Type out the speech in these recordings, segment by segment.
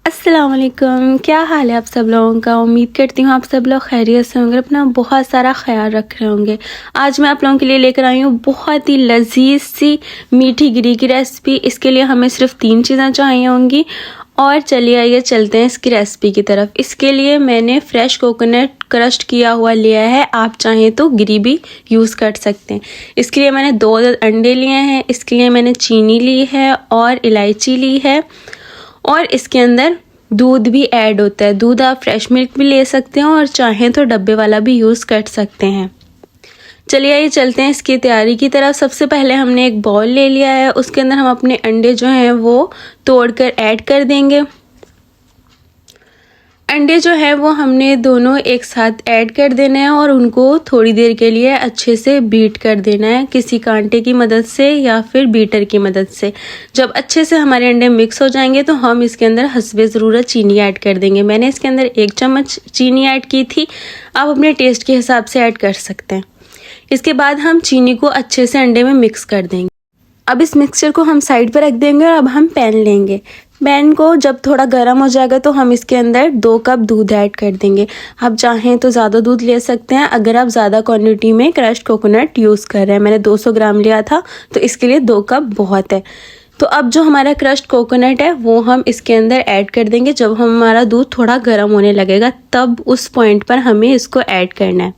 अस्सलाम वालेकुम, क्या हाल है आप सब लोगों का। उम्मीद करती हूँ आप सब लोग खैरियत से होंगे, अपना बहुत सारा ख्याल रख रहे होंगे। आज मैं आप लोगों के लिए लेकर आई हूँ बहुत ही लजीज सी मीठी गिरी की रेसिपी। इसके लिए हमें सिर्फ 3 चीज़ें चाहिए होंगी और चलिए आइए चलते हैं इसकी रेसिपी की तरफ। इसके लिए मैंने फ्रेश कोकोनट क्रश किया हुआ लिया है, आप चाहें तो गिरी भी यूज़ कर सकते हैं। इसके लिए मैंने 2 अंडे लिए हैं, इसके लिए मैंने चीनी ली है और इलायची ली है और इसके अंदर दूध भी ऐड होता है। दूध आप फ्रेश मिल्क भी ले सकते हैं और चाहें तो डब्बे वाला भी यूज़ कर सकते हैं। चलिए आइए चलते हैं इसकी तैयारी की तरफ। सबसे पहले हमने एक बाउल ले लिया है, उसके अंदर हम अपने अंडे जो हैं वो तोड़कर ऐड कर देंगे। अंडे जो है वो हमने दोनों एक साथ ऐड कर देना है और उनको थोड़ी देर के लिए अच्छे से बीट कर देना है, किसी कांटे की मदद से या फिर बीटर की मदद से। जब अच्छे से हमारे अंडे मिक्स हो जाएंगे तो हम इसके अंदर हस्बे ज़रूरत चीनी ऐड कर देंगे। मैंने इसके अंदर 1 चम्मच चीनी ऐड की थी, आप अपने टेस्ट के हिसाब से ऐड कर सकते हैं। इसके बाद हम चीनी को अच्छे से अंडे में मिक्स कर देंगे। अब इस मिक्सचर को हम साइड पर रख देंगे और अब हम पैन लेंगे। पैन को जब थोड़ा गर्म हो जाएगा तो हम इसके अंदर 2 कप दूध ऐड कर देंगे। आप चाहें तो ज़्यादा दूध ले सकते हैं अगर आप ज़्यादा क्वांटिटी में क्रश्ड कोकोनट यूज़ कर रहे हैं। मैंने 200 ग्राम लिया था तो इसके लिए 2 कप बहुत है। तो अब जो हमारा क्रश्ड कोकोनट है वो हम इसके अंदर ऐड कर देंगे। जब हमारा दूध थोड़ा गर्म होने लगेगा तब उस पॉइंट पर हमें इसको ऐड करना है।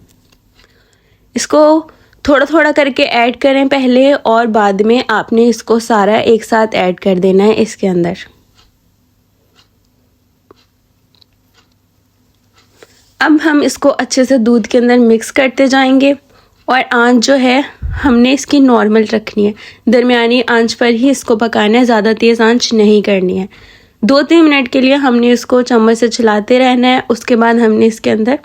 इसको थोड़ा थोड़ा करके ऐड करें पहले और बाद में आपने इसको सारा एक साथ ऐड कर देना है इसके अंदर। अब हम इसको अच्छे से दूध के अंदर मिक्स करते जाएंगे और आंच जो है हमने इसकी नॉर्मल रखनी है, दरमियानी आंच पर ही इसको पकाना है, ज़्यादा तेज़ आंच नहीं करनी है। 2-3 मिनट के लिए हमने इसको चम्मच से चलाते रहना है। उसके बाद हमने इसके अंदर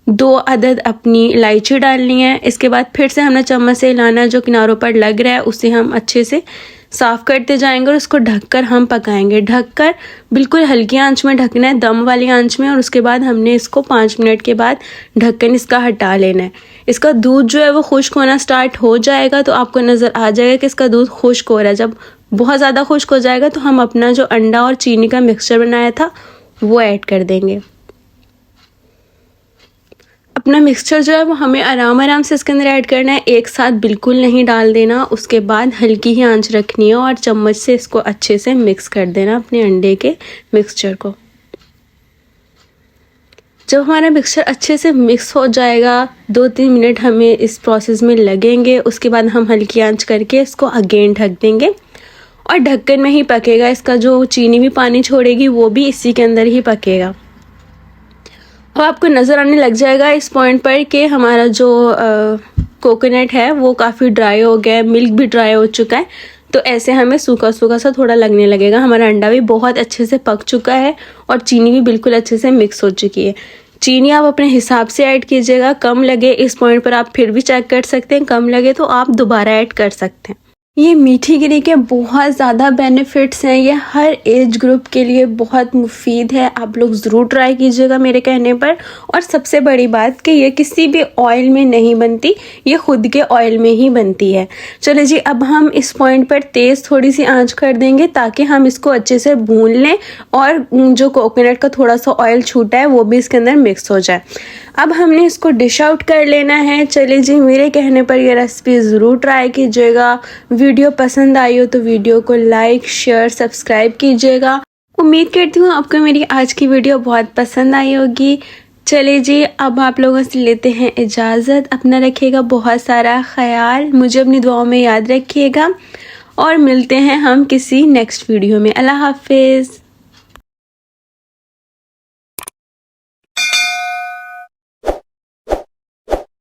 2 अदद अपनी इलायची डालनी है। इसके बाद फिर से हमने चम्मच से हिलाना, जो किनारों पर लग रहा है उसे हम अच्छे से साफ़ करते जाएंगे और उसको ढककर हम पकाएंगे। ढककर बिल्कुल हल्की आंच में ढकना है, दम वाली आंच में। और उसके बाद हमने इसको 5 मिनट के बाद ढक्कन इसका हटा लेना है। इसका दूध जो है वो खुश्क होना स्टार्ट हो जाएगा तो आपको नज़र आ जाएगा कि इसका दूध खुश्क हो रहा है। जब बहुत ज़्यादा खुश्क हो जाएगा तो हम अपना जो अंडा और चीनी का मिक्सचर बनाया था वो ऐड कर देंगे। अपना मिक्सचर जो है वो हमें आराम से इसके अंदर ऐड करना है, एक साथ बिल्कुल नहीं डाल देना। उसके बाद हल्की ही आंच रखनी है और चम्मच से इसको अच्छे से मिक्स कर देना अपने अंडे के मिक्सचर को। जब हमारा मिक्सचर अच्छे से मिक्स हो जाएगा 2-3 मिनट हमें इस प्रोसेस में लगेंगे। उसके बाद हम हल्की आंच करके इसको अगेन ढक देंगे और ढक्कन में ही पकेगा। इसका जो चीनी भी पानी छोड़ेगी वो भी इसी के अंदर ही पकेगा। अब आपको नज़र आने लग जाएगा इस पॉइंट पर कि हमारा जो कोकोनट है वो काफ़ी ड्राई हो गया है, मिल्क भी ड्राई हो चुका है। तो ऐसे हमें सूखा सूखा सा थोड़ा लगने लगेगा। हमारा अंडा भी बहुत अच्छे से पक चुका है और चीनी भी बिल्कुल अच्छे से मिक्स हो चुकी है। चीनी आप अपने हिसाब से ऐड कीजिएगा, कम लगे इस पॉइंट पर आप फिर भी चेक कर सकते हैं, कम लगे तो आप दोबारा ऐड कर सकते हैं। ये मीठी गिरी के बहुत ज़्यादा बेनिफिट्स हैं, ये हर एज ग्रुप के लिए बहुत मुफीद है। आप लोग ज़रूर ट्राई कीजिएगा मेरे कहने पर। और सबसे बड़ी बात कि ये किसी भी ऑयल में नहीं बनती, ये खुद के ऑयल में ही बनती है। चलो जी, अब हम इस पॉइंट पर तेज़ थोड़ी सी आंच कर देंगे ताकि हम इसको अच्छे से भून लें और जो कोकोनट का थोड़ा सा ऑयल छूटा है वो भी इसके अंदर मिक्स हो जाए। अब हमने इसको डिश आउट कर लेना है। चलिए जी, मेरे कहने पर ये रेसिपी ज़रूर ट्राई कीजिएगा। वीडियो पसंद आई हो तो वीडियो को लाइक, शेयर, सब्सक्राइब कीजिएगा। उम्मीद करती हूँ आपको मेरी आज की वीडियो बहुत पसंद आई होगी। चलिए जी, अब आप लोगों से लेते हैं इजाज़त। अपना रखिएगा बहुत सारा ख्याल, मुझे अपनी दुआओं में याद रखिएगा और मिलते हैं हम किसी नेक्स्ट वीडियो में। अल्लाह हाफिज़।